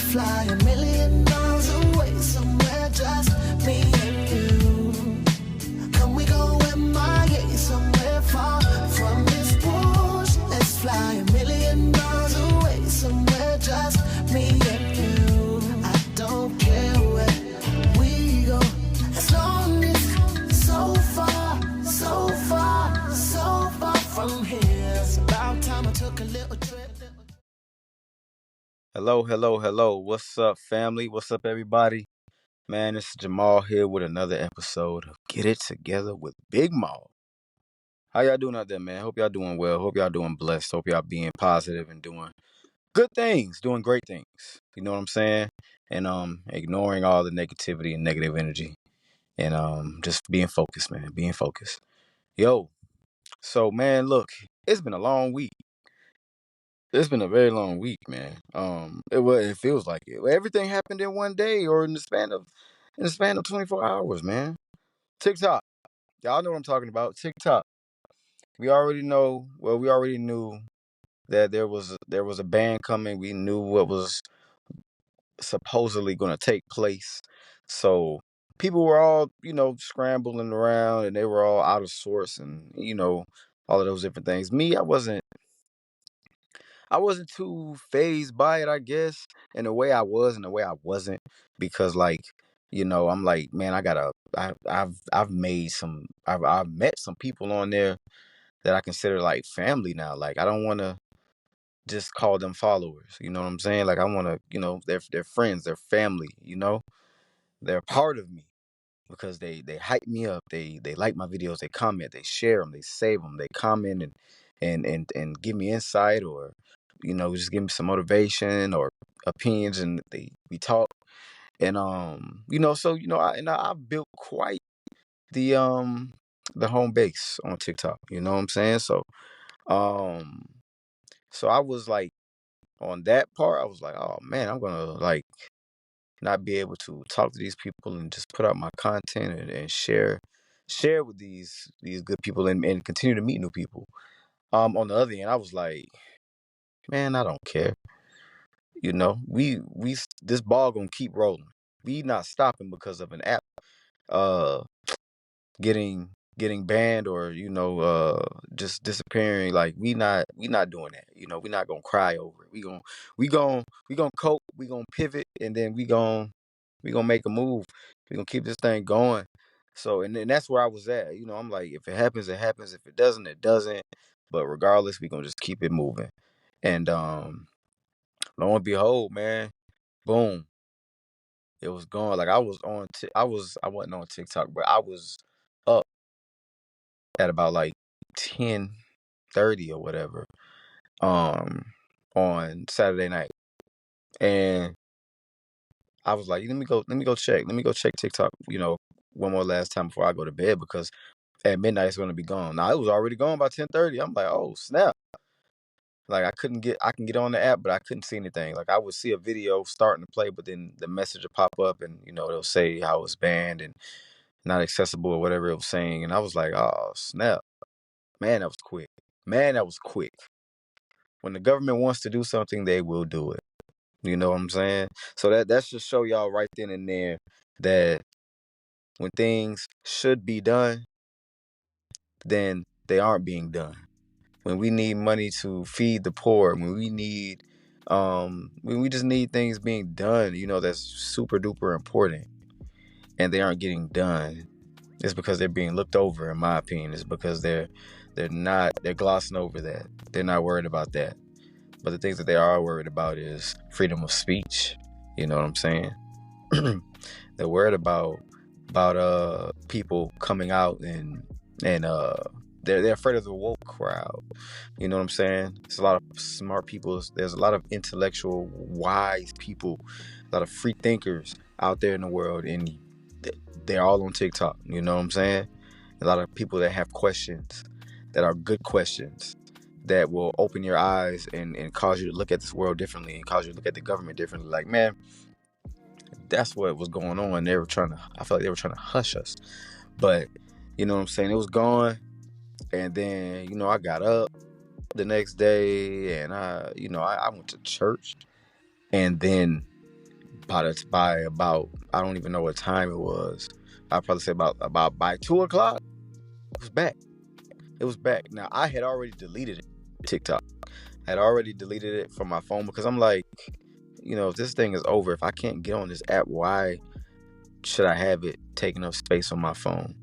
fly $1,000,000 away somewhere, just me and you. Can we go MIA somewhere far from this bush? Let's fly $1,000,000 away somewhere, just me and you. I don't care where we go, as long as so far, so far, so far from here. It's about time I took a little trip. Hello. What's up, family? What's up, everybody? Man, this is Jamal here with another episode of Get It Together with Big Maul. How y'all doing out there, man? Hope y'all doing well. Hope y'all doing blessed. Hope y'all being positive and doing good things, doing great things. You know what I'm saying? And ignoring all the negativity and negative energy. And just being focused, man. Being focused. Yo, so man, look, it's been a long week. It's been a very long week, man. It feels like it. Everything happened in one day or in the span of 24 hours, man. TikTok. Y'all know what I'm talking about. TikTok. We already knew that there was a ban coming. We knew what was supposedly going to take place. So people were all, scrambling around and they were all out of sorts and, all of those different things. Me, I wasn't too phased by it, I guess. In a way I was, in a way I wasn't. Because I'm like, man, I've met some people on there that I consider like family now. Like I don't wanna just call them followers. You know what I'm saying? Like I wanna, they're friends, they're family, they're part of me. Because they hype me up, they like my videos, they comment, they share them, they save them, they comment and give me insight or just give me some motivation or opinions, and we talk and I've built quite the home base on TikTok. You know what I'm saying? Um so I was like on that part, I was like, oh man, I'm gonna like not be able to talk to these people and just put out my content and share with these good people and continue to meet new people. On the other end, I was like, man, I don't care. This ball gonna keep rolling. We not stopping because of an app uh getting banned or just disappearing. Like we not doing that. We not gonna cry over it. We gonna cope, we gonna pivot, and then we gonna make a move. We gonna keep this thing going. So and that's where I was at. I'm like, if it happens, it happens. If it doesn't, it doesn't. But regardless, we gonna just keep it moving. And lo and behold, man, boom, it was gone. Like I was on, I wasn't on TikTok, but I was up at about like 10:30 or whatever, on Saturday night, and I was like, let me go check TikTok, one more last time before I go to bed because at midnight it's gonna be gone. Now it was already gone by 10:30. I'm like, oh snap! Like I can get on the app, but I couldn't see anything. Like I would see a video starting to play, but then the message would pop up, and it'll say how it's banned and not accessible or whatever it was saying, and I was like, oh snap, man, that was quick. Man, that was quick. When the government wants to do something, they will do it. You know what I'm saying? So that's just show y'all right then and there that when things should be done, then they aren't being done. When we need money to feed the poor, when we just need things being done, that's super duper important, and they aren't getting done, it's because they're being looked over, in my opinion. It's because they're glossing over that. They're not worried about that. But the things that they are worried about is freedom of speech. You know what I'm saying? They're worried about people coming out and they're afraid of the woke crowd. You know what I'm saying? There's a lot of smart people. There's a lot of intellectual, wise people, a lot of free thinkers out there in the world, and they're all on TikTok. You know what I'm saying? A lot of people that have questions that are good questions that will open your eyes and cause you to look at this world differently and cause you to look at the government differently. Like, man, that's what was going on. I felt like they were trying to hush us. But, you know what I'm saying? It was gone. And then, I got up the next day and I went to church. And then by about, I don't even know what time it was. I'd probably say about by 2 o'clock, it was back. It was back. Now I had already deleted it, TikTok. I had already deleted it from my phone because I'm like, if this thing is over, if I can't get on this app, why should I have it taking up space on my phone?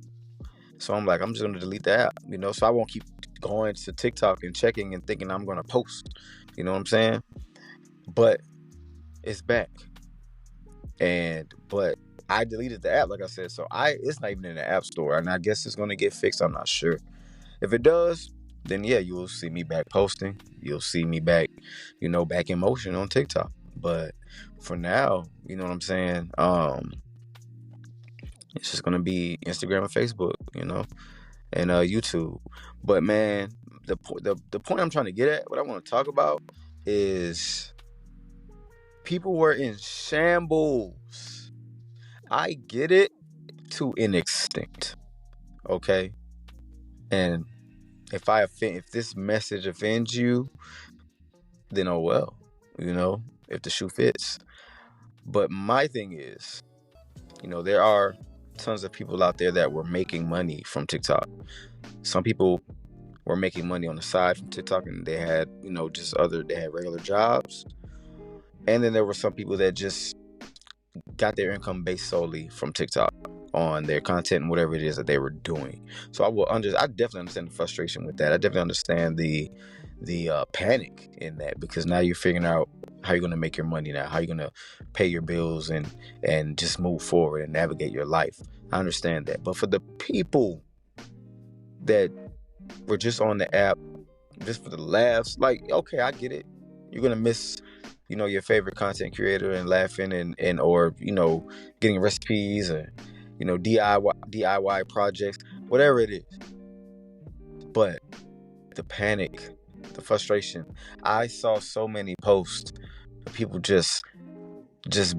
So I'm like, I'm just gonna delete the app, so I won't keep going to TikTok and checking and thinking I'm gonna post. You know what I'm saying? But it's back. But I deleted the app, like I said, so it's not even in the app store, and I guess it's gonna get fixed. I'm not sure. If it does, then yeah, you will see me back posting. You'll see me back, back in motion on TikTok. But for now, you know what I'm saying? It's just gonna be Instagram and Facebook, and YouTube. But man, the point I'm trying to get at, what I want to talk about, is people were in shambles. I get it to an extent, okay? And if this message offends you, then oh well, if the shoe fits. But my thing is, there are tons of people out there that were making money from TikTok. Some people were making money on the side from TikTok, and they had, they had regular jobs. And then there were some people that just got their income based solely from TikTok on their content and whatever it is that they were doing. So I definitely understand the frustration with that. I definitely understand the panic in that, because now you're figuring out how you're going to make your money now, how you're going to pay your bills and just move forward and navigate your life. I understand that. But for the people that were just on the app just for the laughs, like, okay, I get it. You're going to miss, your favorite content creator and laughing and or, getting recipes or, DIY projects, whatever it is. But the panic, the frustration, I saw so many posts of people just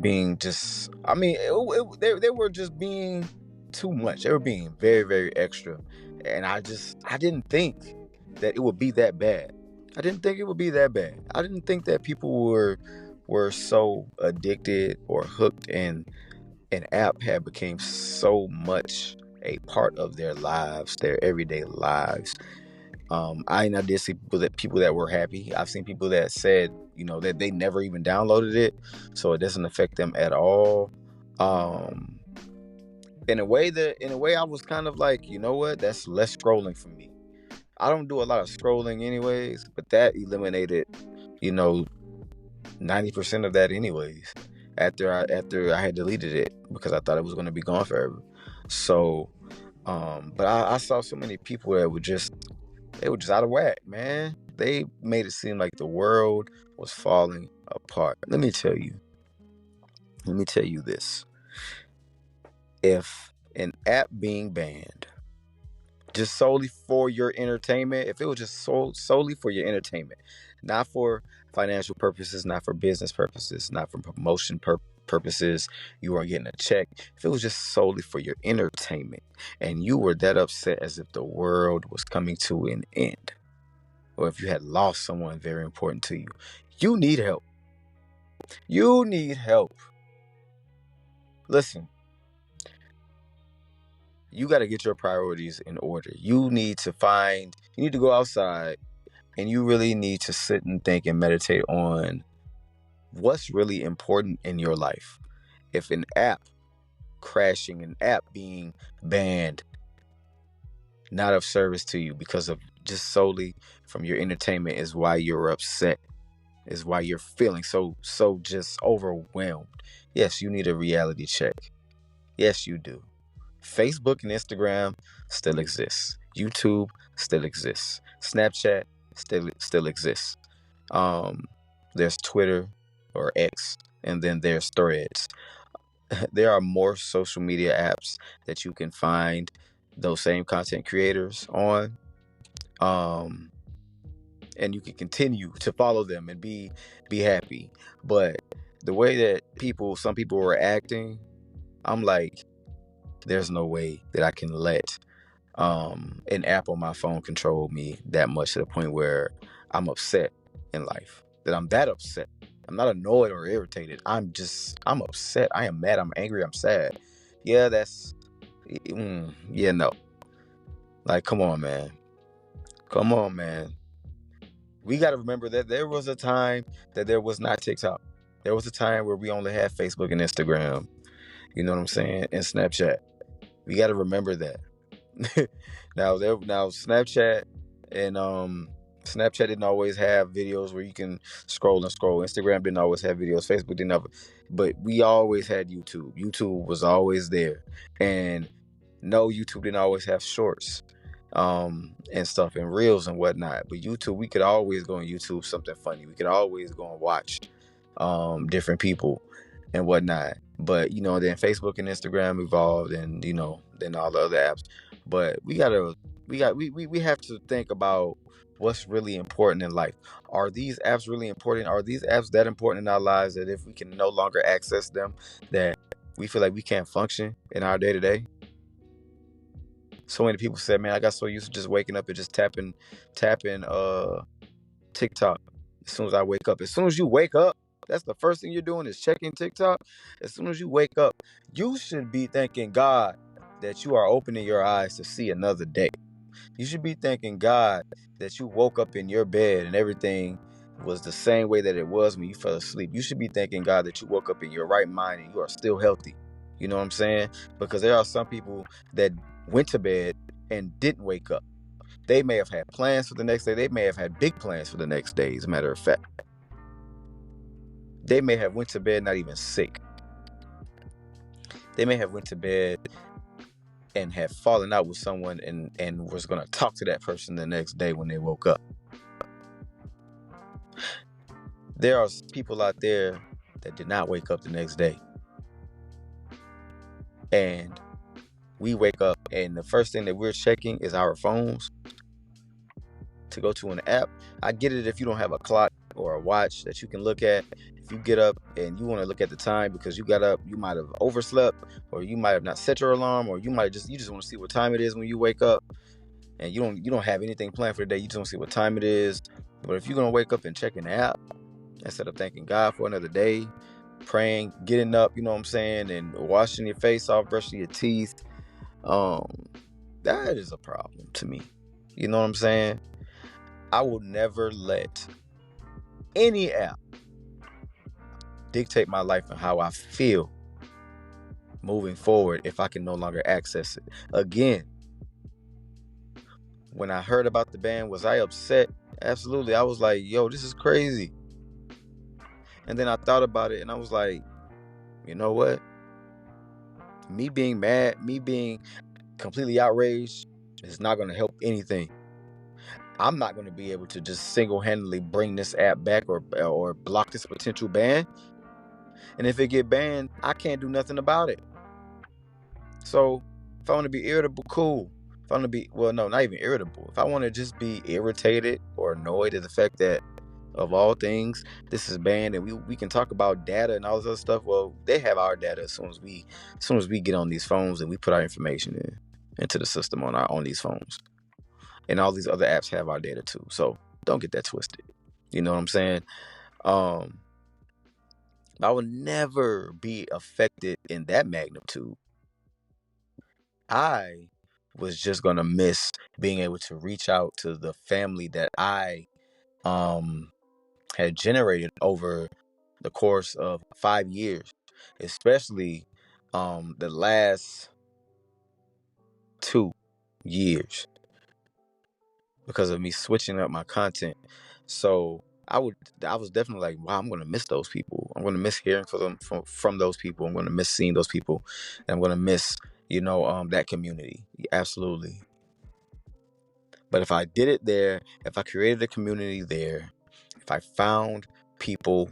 being they were just being too much. They were being very, very extra. And I didn't think that it would be that bad. I didn't think it would be that bad. I didn't think that people were so addicted or hooked, and an app had became so much a part of their lives, their everyday lives. I did see people that were happy. I've seen people that said, that they never even downloaded it, so it doesn't affect them at all. In a way, I was kind of like, you know what? That's less scrolling for me. I don't do a lot of scrolling anyways, but that eliminated, 90% of that anyways. After I had deleted it, because I thought it was going to be gone forever. So, but I saw so many people that they were just out of whack, man. They made it seem like the world was falling apart. Let me tell you this. If an app being banned just solely for your entertainment, if it was just solely for your entertainment, not for financial purposes, not for business purposes, not for promotion purposes, you weren't getting a check. If it was just solely for your entertainment, and you were that upset as if the world was coming to an end, or if you had lost someone very important to you, you need help. You need help. Listen, you got to get your priorities in order. You need to go outside, and you really need to sit and think and meditate on what's really important in your life. If an app crashing, an app being banned, not of service to you because of just solely from your entertainment, is why you're upset, is why you're feeling so just overwhelmed, yes, you need a reality check. Yes, you do. Facebook and Instagram still exists. YouTube still exists. Snapchat still exists. There's Twitter or X, and then there's Threads. There are more social media apps that you can find those same content creators on. And you can continue to follow them and be happy. But the way that some people were acting, I'm like, there's no way that I can let an app on my phone control me that much, to the point where I'm upset in life, that I'm that upset. I'm not annoyed or irritated. I'm upset. I am mad. I'm angry. I'm sad. Yeah, no. Like, come on, man. Come on, man. We got to remember that there was a time that there was not TikTok. There was a time where we only had Facebook and Instagram. You know what I'm saying? And Snapchat. We got to remember that. now Snapchat and Snapchat didn't always have videos where you can scroll and scroll. Instagram didn't always have videos. Facebook didn't have, but we always had YouTube. YouTube was always there. And no, YouTube didn't always have shorts and stuff and reels and whatnot. But YouTube, we could always go on YouTube, something funny. We could always go and watch different people and whatnot. But then Facebook and Instagram evolved, and then all the other apps. But we have to think about what's really important in life. Are these apps really important? Are these apps that important in our lives that if we can no longer access them, that we feel like we can't function in our day-to-day? So many people said, man, I got so used to just waking up and just tapping TikTok as soon as I wake up. As soon as you wake up, that's the first thing you're doing is checking TikTok. As soon as you wake up, you should be thanking God that you are opening your eyes to see another day. You should be thanking God that you woke up in your bed and everything was the same way that it was when you fell asleep. You should be thanking God that you woke up in your right mind and you are still healthy. You know what I'm saying? Because there are some people that went to bed and didn't wake up. They may have had plans for the next day. They may have had big plans for the next day, as a matter of fact. They may have went to bed not even sick. They may have went to bed and have fallen out with someone and was going to talk to that person the next day when they woke up. There are people out there that did not wake up the next day. And we wake up and the first thing that we're checking is our phones to go to an app. I get it if you don't have a clock or a watch that you can look at. If you get up and you want to look at the time because you got up, you might have overslept, or you might have not set your alarm, or you just want to see what time it is when you wake up, and you don't have anything planned for the day. You just want to see what time it is. But if you're gonna wake up and check an app instead of thanking God for another day, praying, getting up, you know what I'm saying, and washing your face off, brushing your teeth, that is a problem to me. You know what I'm saying? I will never let any app dictate my life and how I feel moving forward if I can no longer access it. Again, when I heard about the ban, was I upset? Absolutely. I was like, yo, this is crazy. And then I thought about it and I was like, you know what? Me being mad, me being completely outraged is not going to help anything. I'm not going to be able to just single-handedly bring this app back or block this potential ban. And if it get banned, I can't do nothing about it. So if I want to be irritable, cool. If I want to be, well, no, not even irritable. If I want to just be irritated or annoyed at the fact that, of all things, this is banned, and we can talk about data and all this other stuff. Well, they have our data as soon as we get on these phones and we put our information into the system on these phones. And all these other apps have our data too. So don't get that twisted. You know what I'm saying? I will never be affected in that magnitude. I was just gonna miss being able to reach out to the family that I had generated over the course of 5 years, especially the last 2 years, because of me switching up my content. So I was definitely like, wow, I'm gonna miss those people. I'm gonna miss hearing from those people. I'm gonna miss seeing those people, and I'm gonna miss that community. Absolutely. But if I did it there, if I created a community there, if I found people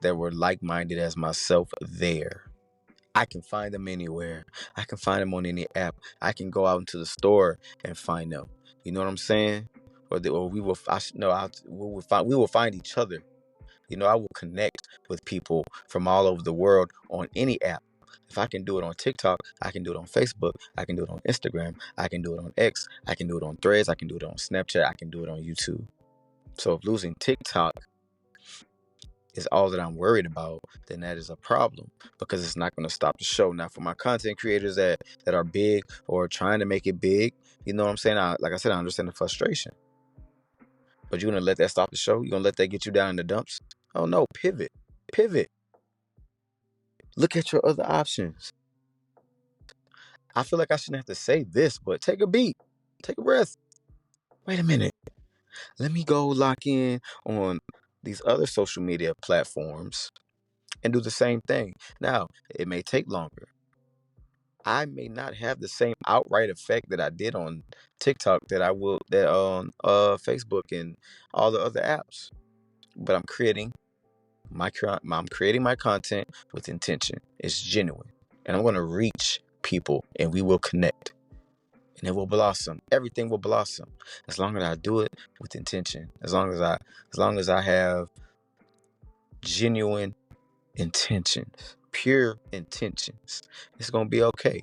that were like-minded as myself there, I can find them anywhere. I can find them on any app. I can go out into the store and find them. You know what I'm saying? We will find each other. I will connect with people from all over the world on any app. If I can do it on TikTok, I can do it on Facebook, I can do it on Instagram, I can do it on X, I can do it on Threads, I can do it on Snapchat, I can do it on YouTube. So if losing TikTok is all that I'm worried about, then that is a problem, because it's not going to stop the show. Now, for my content creators that are big or trying to make it big, you know what I'm saying? Like I said, I understand the frustration. But you're going to let that stop the show? You're going to let that get you down in the dumps? Oh no, pivot. Pivot. Look at your other options. I feel like I shouldn't have to say this, but take a beat. Take a breath. Wait a minute. Let me go lock in on these other social media platforms and do the same thing. Now, it may take longer. I may not have the same outright effect that I did on TikTok that on Facebook and all the other apps. But I'm creating my content with intention. It's genuine. And I'm going to reach people, and we will connect. And it will blossom. Everything will blossom as long as I do it with intention. As long as I have genuine intentions, pure intentions, it's gonna be okay.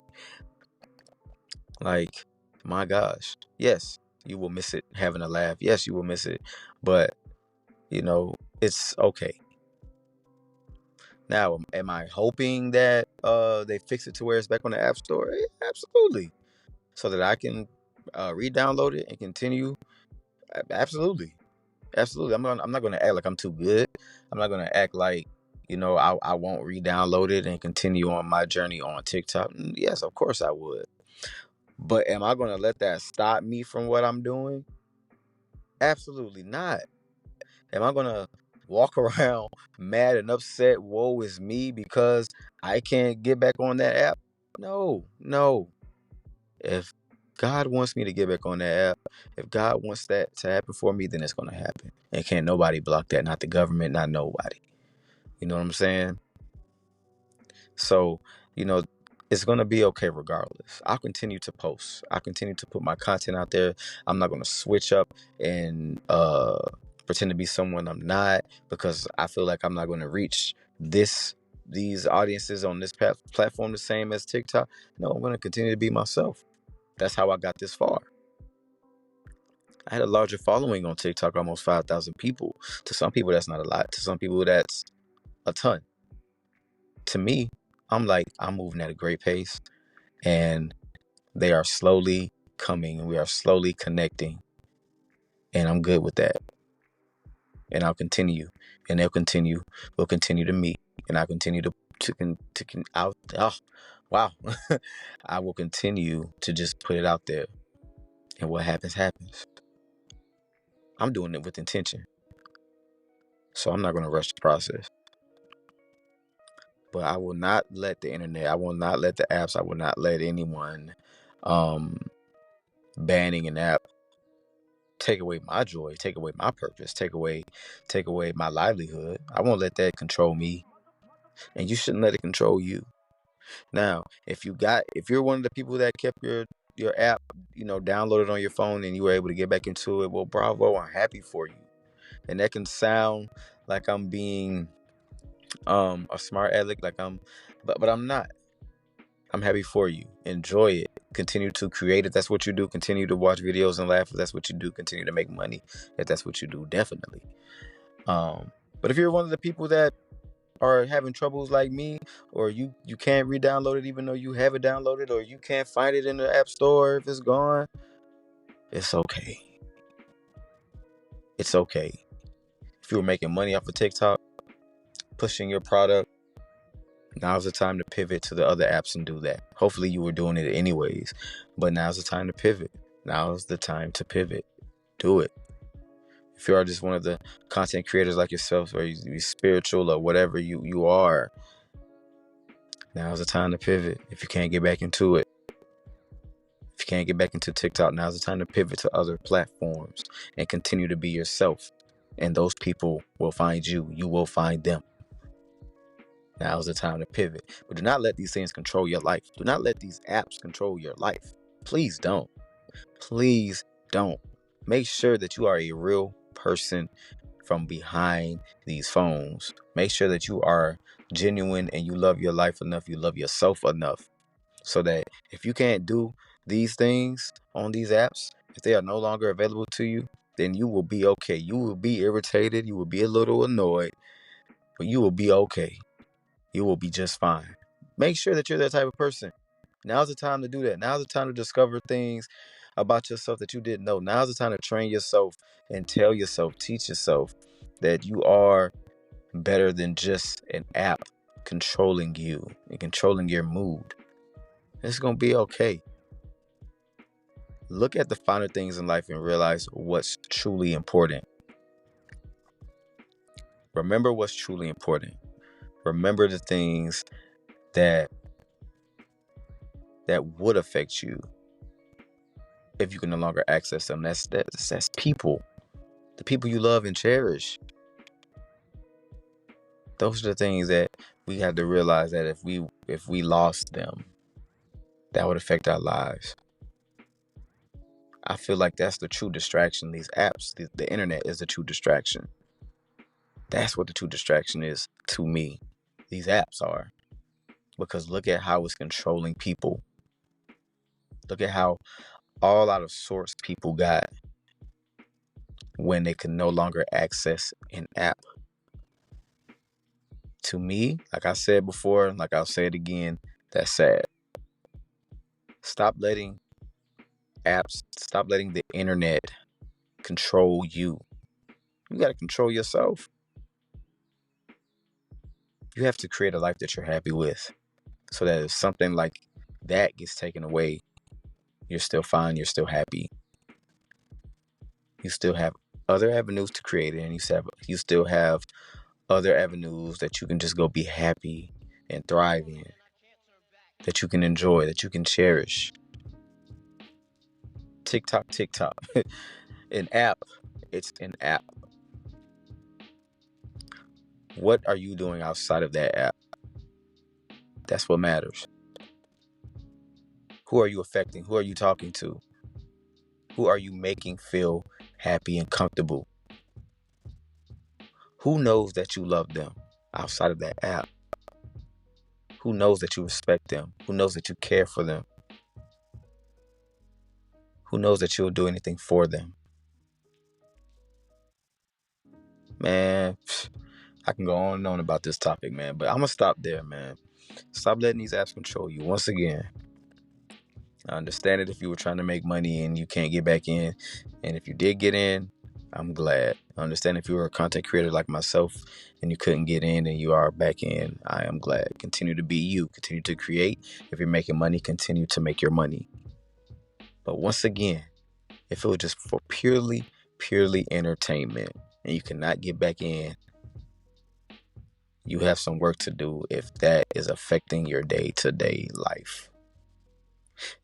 Like, my gosh, yes, you will miss it having a laugh. Yes, you will miss it, but it's okay. Now, am I hoping that they fix it to where it's back on the App Store? Yeah, absolutely, so that I can re-download it and continue. Absolutely. I'm not gonna act like I'm too good. I'm not gonna act like I won't re-download it and continue on my journey on TikTok. Yes, of course I would. But am I gonna let that stop me from what I'm doing? Absolutely not. Am I gonna walk around mad and upset, woe is me, because I can't get back on that app? No. If God wants me to get back on that app, if God wants that to happen for me, then it's gonna happen. And can't nobody block that, not the government, not nobody. You know what I'm saying? So, it's going to be okay regardless. I'll continue to post. I'll continue to put my content out there. I'm not going to switch up and pretend to be someone I'm not, because I feel like I'm not going to reach these audiences on this platform the same as TikTok. No, I'm going to continue to be myself. That's how I got this far. I had a larger following on TikTok, almost 5,000 people. To some people, that's not a lot. To some people, that's a ton. To me, I'm moving at a great pace, and they are slowly coming, and we are slowly connecting, and I'm good with that. And I'll continue, and we'll continue to meet, and I'll continue I will continue to just put it out there, and what happens. I'm doing it with intention, so I'm not going to rush the process. But I will not let the internet, I will not let the apps, I will not let anyone banning an app take away my joy, take away my purpose, take away my livelihood. I won't let that control me, and you shouldn't let it control you. Now, if you're one of the people that kept your app, downloaded on your phone, and you were able to get back into it, well, bravo, I'm happy for you. And that can sound like I'm being a smart aleck, but I'm not. I'm happy for you. Enjoy it. Continue to create if that's what you do. Continue to watch videos and laugh if that's what you do. Continue to make money if that's what you do. Definitely. But if you're one of the people that are having troubles like me, or you can't re-download it even though you have it downloaded, or you can't find it in the app store if it's gone, it's okay. It's okay. If you were making money off of TikTok, pushing your product, now's the time to pivot to the other apps and do that. Hopefully you were doing it anyways, but now's the time to pivot. Now's the time to pivot. Do it. If you are just one of the content creators like yourself, or you're spiritual or whatever you are, now's the time to pivot. If you can't get back into it, if you can't get back into TikTok, now's the time to pivot to other platforms and continue to be yourself. And those people will find you. You will find them. Now's the time to pivot. But do not let these things control your life. Do not let these apps control your life. Please don't. Please don't. Make sure that you are a real person from behind these phones. Make sure that you are genuine and you love your life enough, you love yourself enough, so that if you can't do these things on these apps, if they are no longer available to you, then you will be okay. You will be irritated. You will be a little annoyed. but you will be okay. You will be just fine. Make sure that you're that type of person. Now's the time to do that. Now's the time to discover things about yourself that you didn't know. Now's the time to train yourself and tell yourself, teach yourself that you are better than just an app controlling you and controlling your mood. It's going to be okay. Look at the finer things in life and realize what's truly important. Remember what's truly important. Remember the things that would affect you if you can no longer access them. That's people. The people you love and cherish. Those are the things that we have to realize that if we lost them, that would affect our lives. I feel like that's the true distraction. These apps, the internet is the true distraction. That's what the true distraction is to me. These apps are. Because look at how it's controlling people. Look at how all out of sorts people got when they can no longer access an app. To me, like I said before, like I'll say it again, that's sad. Stop letting the internet control you. You got to control yourself. You have to create a life that you're happy with, so that if something like that gets taken away, you're still fine, you're still happy. You still have other avenues to create it, and you still have other avenues that you can just go be happy and thrive in, that you can enjoy, that you can cherish. TikTok. An app. It's an app. What are you doing outside of that app? That's what matters. Who are you affecting? Who are you talking to? Who are you making feel happy and comfortable? Who knows that you love them outside of that app? Who knows that you respect them? Who knows that you care for them? Who knows that you'll do anything for them? Man, I can go on and on about this topic, man, but I'm going to stop there, man. Stop letting these apps control you. Once again, I understand it if you were trying to make money and you can't get back in. And if you did get in, I'm glad. I understand if you were a content creator like myself and you couldn't get in and you are back in, I am glad. Continue to be you. Continue to create. If you're making money, continue to make your money. But once again, if it was just for purely entertainment and you cannot get back in, you have some work to do if that is affecting your day-to-day life.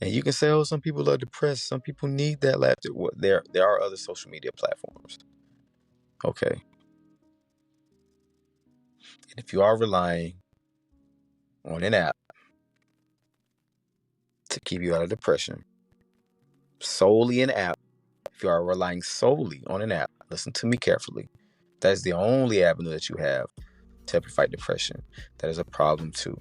And you can say, oh, some people are depressed. Some people need that laughter. Well, there are other social media platforms. Okay. And if you are relying on an app to keep you out of depression, solely an app, if you are relying solely on an app, listen to me carefully. That is the only avenue that you have to help you fight depression. That is a problem too.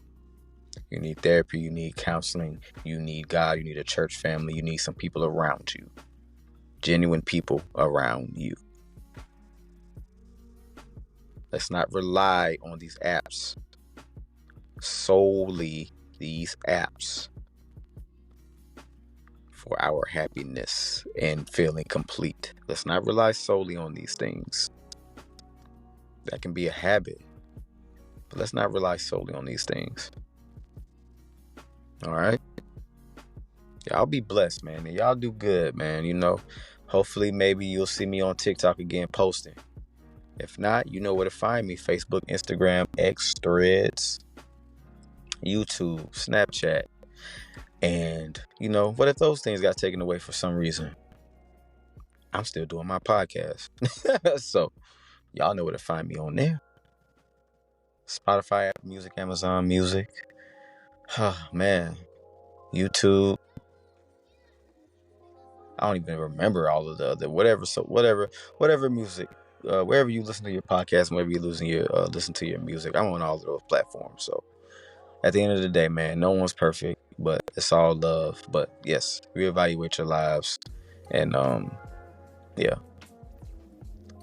You need therapy, you need counseling, you need God, you need a church family, you need some people around you. Genuine people around you. Let's not rely on these apps. Solely these apps for our happiness and feeling complete. Let's not rely solely on these things. That can be a habit. But let's not rely solely on these things. All right? Y'all be blessed, man. And y'all do good, man. You know, hopefully maybe you'll see me on TikTok again posting. If not, you know where to find me. Facebook, Instagram, X, Threads, YouTube, Snapchat. And, you know, what if those things got taken away for some reason? I'm still doing my podcast. So, y'all know where to find me on there. Spotify, Apple Music, Amazon Music. Oh, man. YouTube. I don't even remember all of the other whatever. So whatever music, wherever you listen to your podcast, wherever you listen to your music, I'm on all of those platforms. So at the end of the day, man, no one's perfect, but it's all love. But yes, reevaluate your lives, and yeah,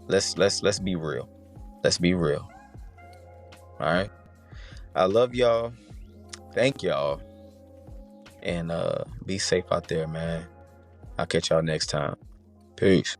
let's be real. Let's be real. All right. I love y'all. Thank y'all. And be safe out there, man. I'll catch y'all next time. Peace.